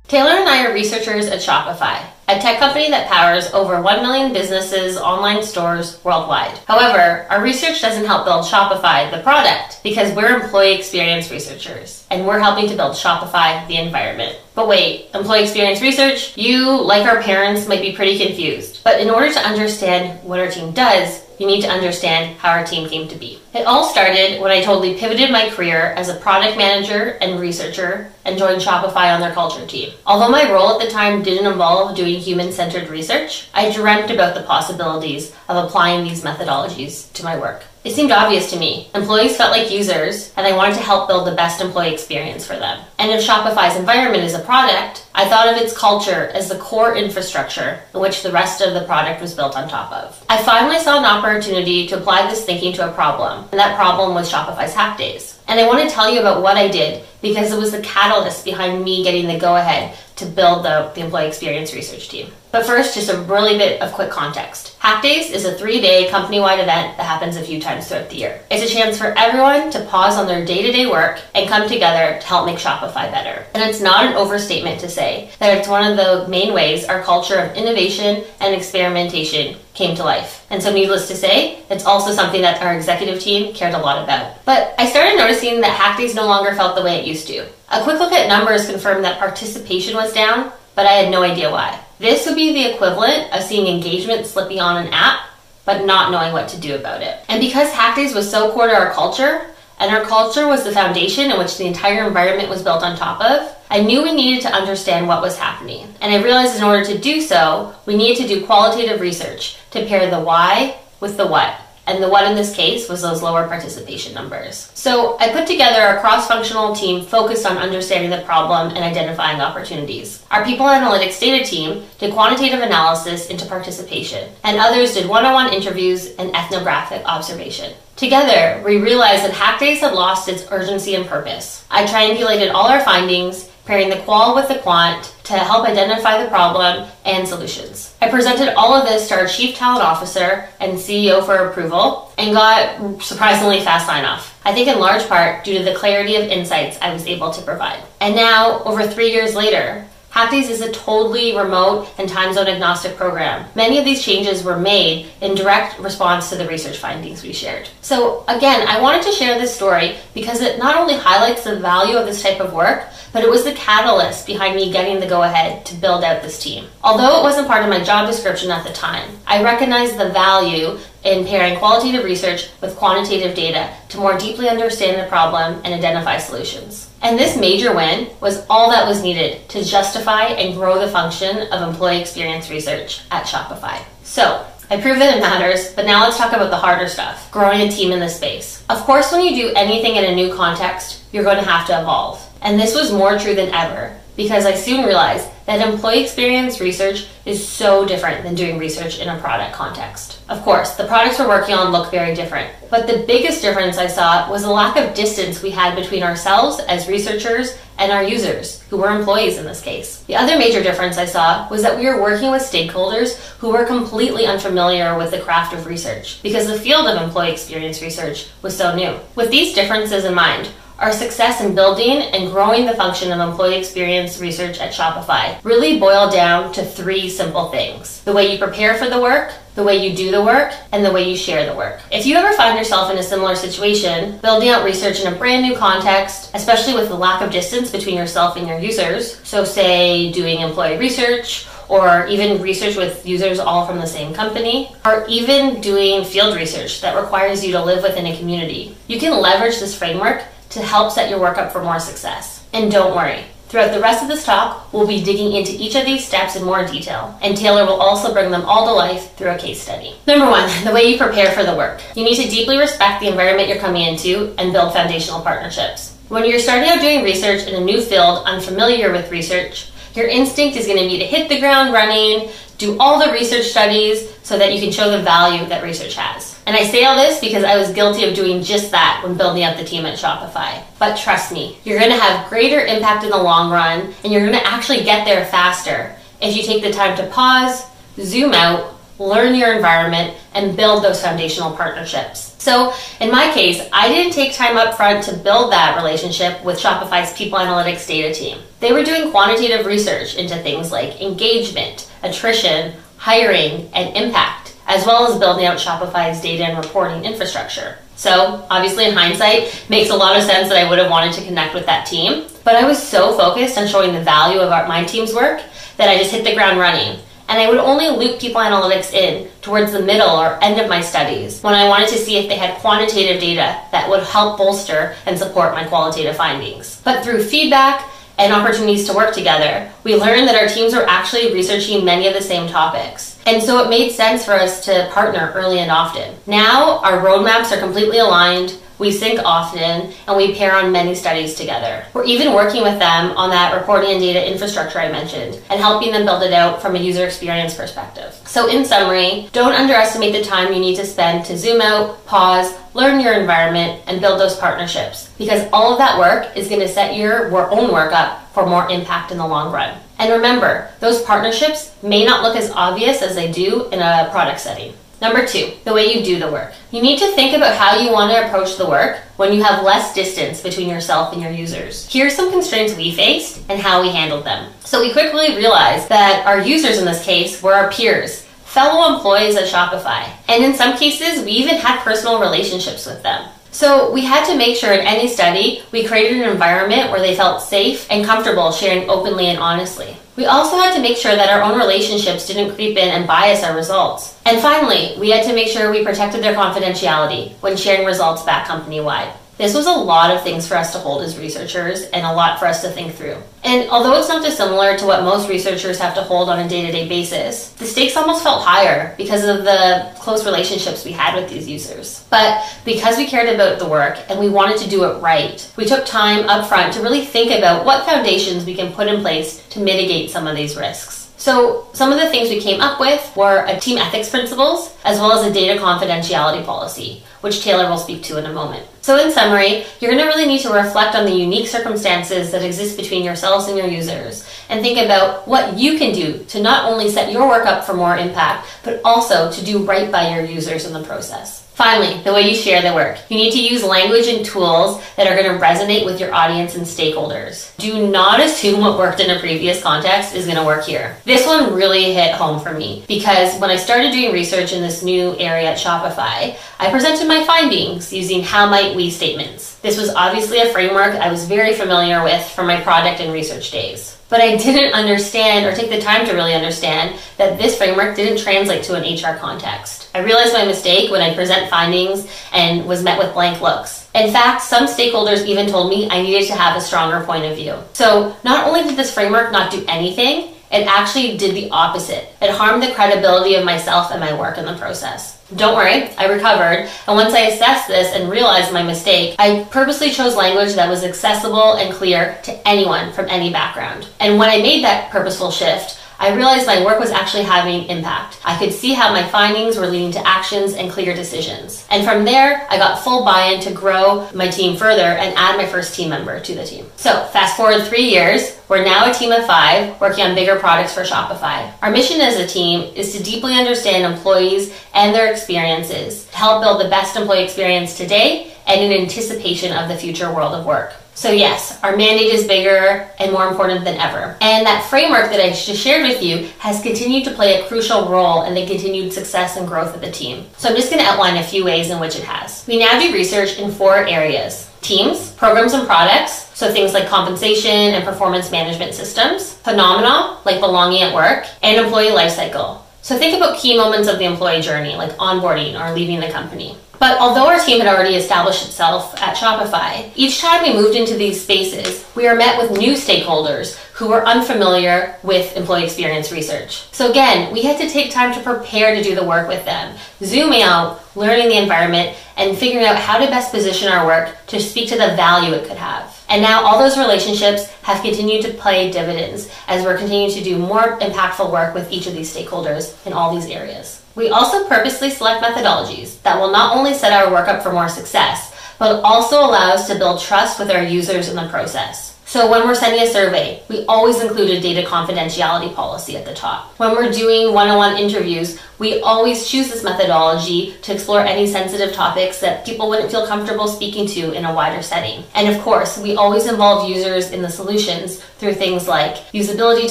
Taylor and I are researchers at Shopify, a tech company that powers over 1 million businesses' online stores worldwide. However, our research doesn't help build Shopify, the product, because we're employee experience researchers, and we're helping to build Shopify, the environment. But wait, employee experience research? You, like our parents, might be pretty confused. But in order to understand what our team does, you need to understand how our team came to be. It all started when I totally pivoted my career as a product manager and researcher and joined Shopify on their culture team. Although my role at the time didn't involve doing human-centered research, I dreamt about the possibilities of applying these methodologies to my work. It seemed obvious to me. Employees felt like users, and I wanted to help build the best employee experience for them. And if Shopify's environment is a product, I thought of its culture as the core infrastructure in which the rest of the product was built on top of. I finally saw an opportunity to apply this thinking to a problem, and that problem was Shopify's Hack Days. And I want to tell you about what I did because it was the catalyst behind me getting the go-ahead to build the employee experience research team. But first, just a really bit of quick context. Hack Days is a 3-day company-wide event that happens a few times throughout the year. It's a chance for everyone to pause on their day-to-day work and come together to help make Shopify better. And it's not an overstatement to say that it's one of the main ways our culture of innovation and experimentation came to life. And so needless to say, it's also something that our executive team cared a lot about. But I started noticing that Hack Days no longer felt the way it used to. A quick look at numbers confirmed that participation was down, but I had no idea why. This would be the equivalent of seeing engagement slipping on an app, but not knowing what to do about it. And because Hack Days was so core to our culture, and our culture was the foundation in which the entire environment was built on top of, I knew we needed to understand what was happening. And I realized in order to do so, we needed to do qualitative research to pair the why with the what. And the what in this case was those lower participation numbers. So I put together a cross-functional team focused on understanding the problem and identifying opportunities. Our people analytics data team did quantitative analysis into participation, and others did one-on-one interviews and ethnographic observation. Together, we realized that Hack Days had lost its urgency and purpose. I triangulated all our findings, pairing the qual with the quant to help identify the problem and solutions. I presented all of this to our Chief Talent Officer and CEO for approval and got surprisingly fast sign-off. I think in large part due to the clarity of insights I was able to provide. And now, over 3 years later, Hack Days is a totally remote and time zone agnostic program. Many of these changes were made in direct response to the research findings we shared. So again, I wanted to share this story because it not only highlights the value of this type of work, but it was the catalyst behind me getting the go-ahead to build out this team. Although it wasn't part of my job description at the time, I recognized the value in pairing qualitative research with quantitative data to more deeply understand the problem and identify solutions. And this major win was all that was needed to justify and grow the function of employee experience research at Shopify. So, I proved that it matters, but now let's talk about the harder stuff, growing a team in this space. Of course, when you do anything in a new context, you're going to have to evolve. And this was more true than ever, because I soon realized that employee experience research is so different than doing research in a product context. Of course, the products we're working on look very different, but the biggest difference I saw was the lack of distance we had between ourselves as researchers and our users, who were employees in this case. The other major difference I saw was that we were working with stakeholders who were completely unfamiliar with the craft of research, because the field of employee experience research was so new. With these differences in mind, our success in building and growing the function of employee experience research at Shopify really boiled down to 3 simple things: the way you prepare for the work, the way you do the work, and the way you share the work. If you ever find yourself in a similar situation, building out research in a brand new context, especially with the lack of distance between yourself and your users, so say doing employee research, or even research with users all from the same company, or even doing field research that requires you to live within a community, you can leverage this framework to help set your work up for more success. And don't worry, throughout the rest of this talk, we'll be digging into each of these steps in more detail, and Taylor will also bring them all to life through a case study. Number 1, the way you prepare for the work. You need to deeply respect the environment you're coming into and build foundational partnerships. When you're starting out doing research in a new field, unfamiliar with research, your instinct is going to be to hit the ground running, do all the research studies so that you can show the value that research has. And I say all this because I was guilty of doing just that when building up the team at Shopify. But trust me, you're going to have greater impact in the long run, and you're going to actually get there faster if you take the time to pause, zoom out, learn your environment, and build those foundational partnerships. So in my case, I didn't take time up front to build that relationship with Shopify's people analytics data team. They were doing quantitative research into things like engagement, attrition, hiring, and impact, as well as building out Shopify's data and reporting infrastructure. So obviously in hindsight, it makes a lot of sense that I would have wanted to connect with that team, but I was so focused on showing the value of my team's work that I just hit the ground running. And I would only loop people analytics in towards the middle or end of my studies when I wanted to see if they had quantitative data that would help bolster and support my qualitative findings. But through feedback and opportunities to work together, we learned that our teams were actually researching many of the same topics. And so it made sense for us to partner early and often. Now our roadmaps are completely aligned, we sync often, and we pair on many studies together. We're even working with them on that reporting and data infrastructure I mentioned and helping them build it out from a user experience perspective. So in summary, don't underestimate the time you need to spend to zoom out, pause, learn your environment, and build those partnerships, because all of that work is going to set your own work up for more impact in the long run. And remember, those partnerships may not look as obvious as they do in a product setting. Number 2, the way you do the work. You need to think about how you want to approach the work when you have less distance between yourself and your users. Here are some constraints we faced and how we handled them. So we quickly realized that our users in this case were our peers, fellow employees at Shopify. And in some cases, we even had personal relationships with them. So we had to make sure in any study, we created an environment where they felt safe and comfortable sharing openly and honestly. We also had to make sure that our own relationships didn't creep in and bias our results. And finally, we had to make sure we protected their confidentiality when sharing results back company-wide. This was a lot of things for us to hold as researchers and a lot for us to think through. And although it's not dissimilar to what most researchers have to hold on a day-to-day basis, the stakes almost felt higher because of the close relationships we had with these users. But because we cared about the work and we wanted to do it right, we took time up front to really think about what foundations we can put in place to mitigate some of these risks. So some of the things we came up with were a team ethics principles, as well as a data confidentiality policy, which Taylor will speak to in a moment. So in summary, you're going to really need to reflect on the unique circumstances that exist between yourselves and your users, and think about what you can do to not only set your work up for more impact, but also to do right by your users in the process. Finally, the way you share the work. You need to use language and tools that are going to resonate with your audience and stakeholders. Do not assume what worked in a previous context is going to work here. This one really hit home for me because when I started doing research in this new area at Shopify, I presented my findings using how might we statements. This was obviously a framework I was very familiar with from my product and research days. But I didn't understand or take the time to really understand that this framework didn't translate to an HR context. I realized my mistake when I present findings and was met with blank looks. In fact, some stakeholders even told me I needed to have a stronger point of view. So not only did this framework not do anything, it actually did the opposite. It harmed the credibility of myself and my work in the process. Don't worry, I recovered, and once I assessed this and realized my mistake, I purposely chose language that was accessible and clear to anyone from any background. And when I made that purposeful shift, I realized my work was actually having impact. I could see how my findings were leading to actions and clear decisions. And from there, I got full buy-in to grow my team further and add my first team member to the team. So fast forward 3 years, we're now a team of 5 working on bigger products for Shopify. Our mission as a team is to deeply understand employees and their experiences to help build the best employee experience today and in anticipation of the future world of work. So yes, our mandate is bigger and more important than ever. And that framework that I just shared with you has continued to play a crucial role in the continued success and growth of the team. So I'm just going to outline a few ways in which it has. We now do research in 4 areas: teams, programs and products, so things like compensation and performance management systems, phenomena like belonging at work, and employee lifecycle. So think about key moments of the employee journey, like onboarding or leaving the company. But although our team had already established itself at Shopify, each time we moved into these spaces, we are met with new stakeholders who were unfamiliar with employee experience research. So again, we had to take time to prepare to do the work with them, zooming out, learning the environment, and figuring out how to best position our work to speak to the value it could have. And now all those relationships have continued to pay dividends as we're continuing to do more impactful work with each of these stakeholders in all these areas. We also purposely select methodologies that will not only set our work up for more success, but also allow us to build trust with our users in the process. So when we're sending a survey, we always include a data confidentiality policy at the top. When we're doing one-on-one interviews, we always choose this methodology to explore any sensitive topics that people wouldn't feel comfortable speaking to in a wider setting. And of course, we always involve users in the solutions through things like usability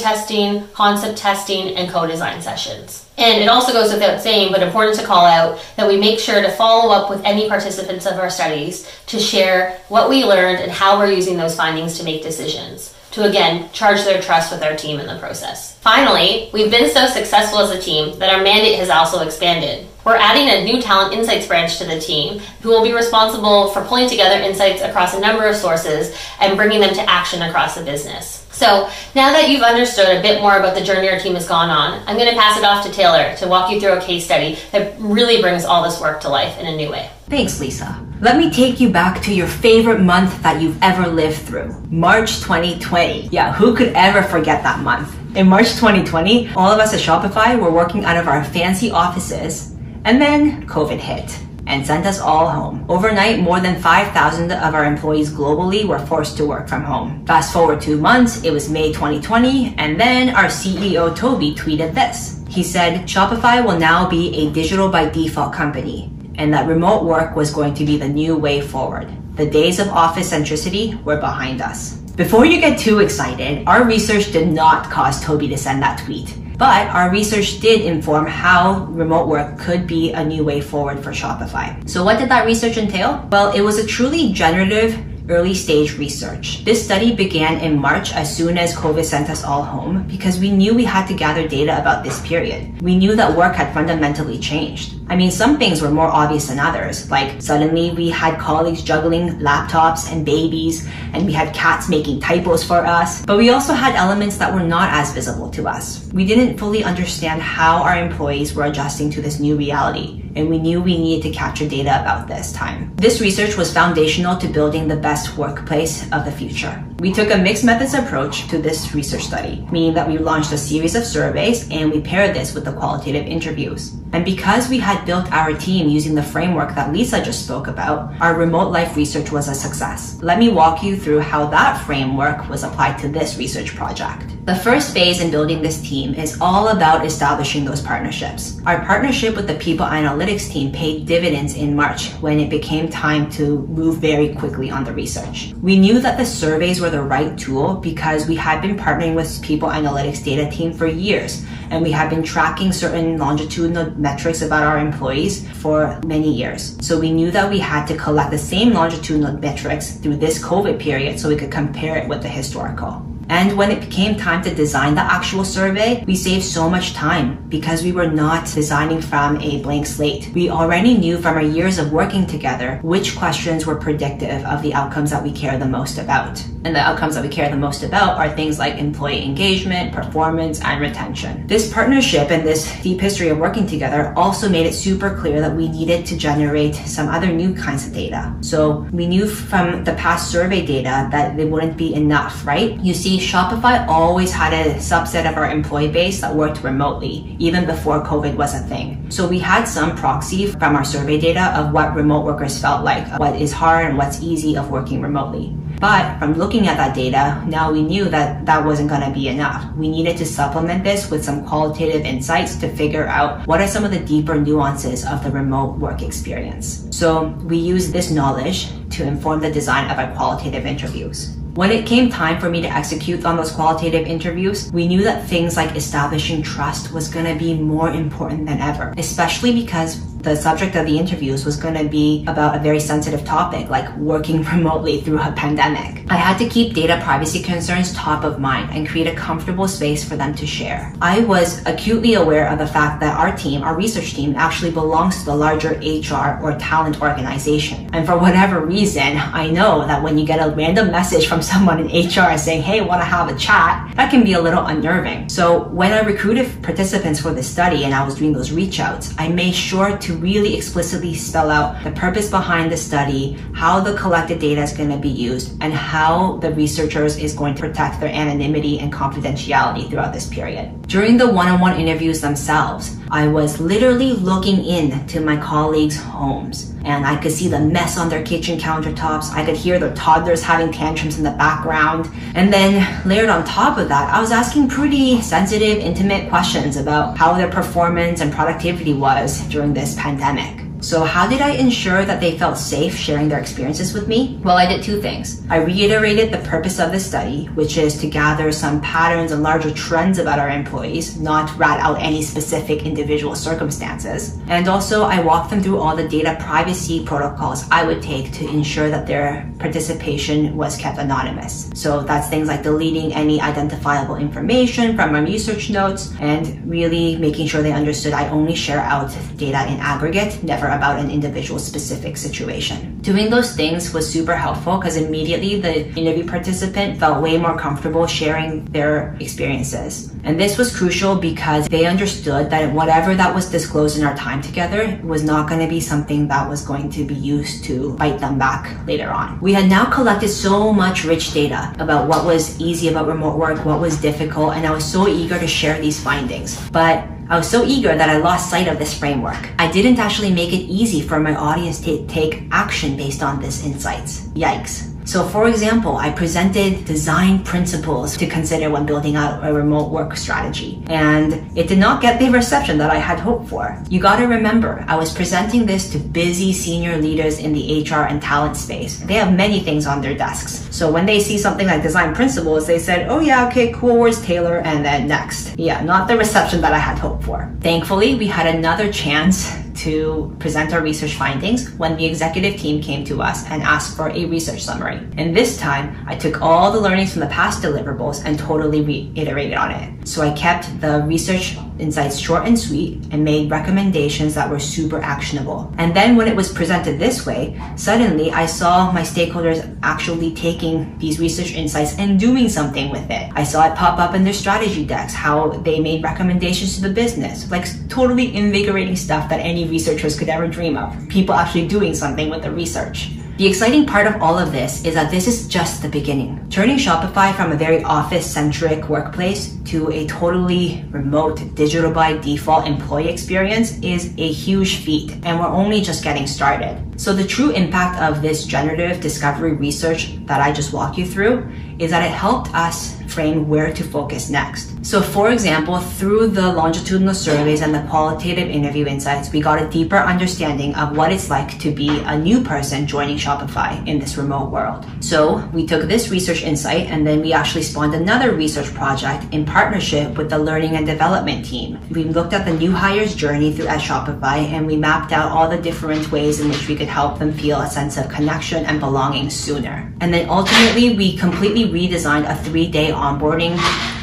testing, concept testing, and co-design sessions. And it also goes without saying, but important to call out, that we make sure to follow up with any participants of our studies to share what we learned and how we're using those findings to make decisions, to again, charge their trust with our team in the process. Finally, we've been so successful as a team that our mandate has also expanded. We're adding a new talent insights branch to the team who will be responsible for pulling together insights across a number of sources and bringing them to action across the business. So now that you've understood a bit more about the journey our team has gone on, I'm going to pass it off to Taylor to walk you through a case study that really brings all this work to life in a new way. Thanks, Lisa. Let me take you back to your favorite month that you've ever lived through, March 2020. Yeah, who could ever forget that month? In March 2020, all of us at Shopify were working out of our fancy offices, and then COVID hit and sent us all home. Overnight, more than 5,000 of our employees globally were forced to work from home. Fast forward 2 months, it was May 2020, and then our CEO, Toby, tweeted this. He said, Shopify will now be a digital by default company, and that remote work was going to be the new way forward. The days of office centricity were behind us. Before you get too excited, our research did not cause Toby to send that tweet. But our research did inform how remote work could be a new way forward for Shopify. So what did that research entail? Well, it was a truly generative early stage research. This study began in March as soon as COVID sent us all home because we knew we had to gather data about this period. We knew that work had fundamentally changed. I mean, some things were more obvious than others, like suddenly we had colleagues juggling laptops and babies, and we had cats making typos for us. But we also had elements that were not as visible to us. We didn't fully understand how our employees were adjusting to this new reality, and we knew we needed to capture data about this time. This research was foundational to building the best workplace of the future. We took a mixed methods approach to this research study, meaning that we launched a series of surveys and we paired this with the qualitative interviews. And because we had built our team using the framework that Lisa just spoke about, our remote life research was a success. Let me walk you through how that framework was applied to this research project. The first phase in building this team is all about establishing those partnerships. Our partnership with the people analytics team paid dividends in March when it became time to move very quickly on the research. We knew that the surveys were the right tool because we had been partnering with people analytics data team for years, and we had been tracking certain longitudinal metrics about our employees for many years. So we knew that we had to collect the same longitudinal metrics through this COVID period so we could compare it with the historical. And when it became time to design the actual survey, we saved so much time because we were not designing from a blank slate. We already knew from our years of working together which questions were predictive of the outcomes that we care the most about. And the outcomes that we care the most about are things like employee engagement, performance, and retention. This partnership and this deep history of working together also made it super clear that we needed to generate some other new kinds of data. So we knew from the past survey data that they wouldn't be enough, right? You see, Shopify always had a subset of our employee base that worked remotely, even before COVID was a thing. So we had some proxy from our survey data of what remote workers felt like, what is hard and what's easy of working remotely. But from looking at that data, now we knew that that wasn't going to be enough. We needed to supplement this with some qualitative insights to figure out what are some of the deeper nuances of the remote work experience. So we used this knowledge to inform the design of our qualitative interviews. When it came time for me to execute on those qualitative interviews, we knew that things like establishing trust was going to be more important than ever, especially because the subject of the interviews was going to be about a very sensitive topic like working remotely through a pandemic. I had to keep data privacy concerns top of mind and create a comfortable space for them to share. I was acutely aware of the fact that our team, our research team, actually belongs to the larger HR or talent organization. And for whatever reason, I know that when you get a random message from someone in HR saying, hey, want to have a chat, that can be a little unnerving. So when I recruited participants for this study and I was doing those reach outs, I made sure to really explicitly spell out the purpose behind the study, how the collected data is going to be used, and how the researchers is going to protect their anonymity and confidentiality throughout this period. During the one-on-one interviews themselves, I was literally looking in to my colleagues' homes and I could see the mess on their kitchen countertops. I could hear their toddlers having tantrums in the background. And then layered on top of that, I was asking pretty sensitive, intimate questions about how their performance and productivity was during this pandemic. So how did I ensure that they felt safe sharing their experiences with me? Well, I did two things. I reiterated the purpose of the study, which is to gather some patterns and larger trends about our employees, not rat out any specific individual circumstances. And also, I walked them through all the data privacy protocols I would take to ensure that their participation was kept anonymous. So that's things like deleting any identifiable information from my research notes and really making sure they understood I only share out data in aggregate, never about an individual specific situation. Doing those things was super helpful because immediately the interview participant felt way more comfortable sharing their experiences. And this was crucial because they understood that whatever that was disclosed in our time together was not going to be something that was going to be used to bite them back later on. We had now collected so much rich data about what was easy about remote work, what was difficult, and I was so eager to share these findings. But I was so eager that I lost sight of this framework. I didn't actually make it easy for my audience to take action based on these insights. Yikes. So for example, I presented design principles to consider when building out a remote work strategy, and it did not get the reception that I had hoped for. You gotta remember, I was presenting this to busy senior leaders in the HR and talent space. They have many things on their desks. So when they see something like design principles, they said, oh yeah, okay, cool, where's Taylor? And then next. Yeah, not the reception that I had hoped for. Thankfully, we had another chance to present our research findings when the executive team came to us and asked for a research summary. And this time, I took all the learnings from the past deliverables and totally reiterated on it. So I kept the research insights short and sweet and made recommendations that were super actionable. And then when it was presented this way, suddenly I saw my stakeholders actually taking these research insights and doing something with it. I saw it pop up in their strategy decks, how they made recommendations to the business, like totally invigorating stuff that any researchers could ever dream of. People actually doing something with the research. The exciting part of all of this is that this is just the beginning. Turning Shopify from a very office-centric workplace to a totally remote, digital by default employee experience is a huge feat, and we're only just getting started. So the true impact of this generative discovery research that I just walked you through is that it helped us frame where to focus next. So for example, through the longitudinal surveys and the qualitative interview insights, we got a deeper understanding of what it's like to be a new person joining Shopify in this remote world. So we took this research insight and then we actually spawned another research project in partnership with the learning and development team. We looked at the new hires journey through at Shopify and we mapped out all the different ways in which we could help them feel a sense of connection and belonging sooner. And then ultimately, we completely redesigned a 3-day onboarding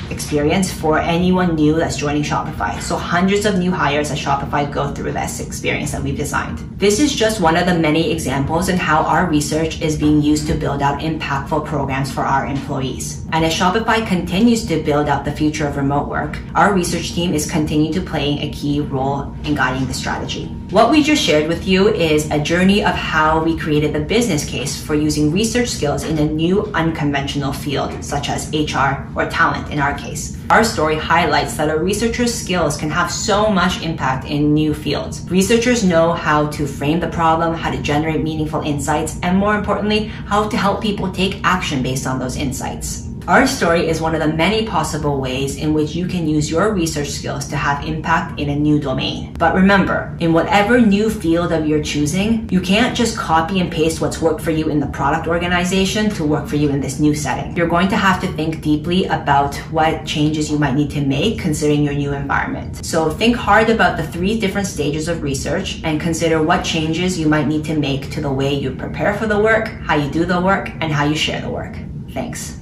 experience for anyone new that's joining Shopify. So hundreds of new hires at Shopify go through this experience that we've designed. This is just one of the many examples in how our research is being used to build out impactful programs for our employees. And as Shopify continues to build out the future of remote work, our research team is continuing to play a key role in guiding the strategy. What we just shared with you is a journey of how we created the business case for using research skills in a new unconventional field, such as HR or talent in our case. Our story highlights that a researcher's skills can have so much impact in new fields. Researchers know how to frame the problem, how to generate meaningful insights, and more importantly, how to help people take action based on those insights. Our story is one of the many possible ways in which you can use your research skills to have impact in a new domain. But remember, in whatever new field of your choosing, you can't just copy and paste what's worked for you in the product organization to work for you in this new setting. You're going to have to think deeply about what changes you might need to make considering your new environment. So think hard about the 3 different stages of research and consider what changes you might need to make to the way you prepare for the work, how you do the work, and how you share the work. Thanks.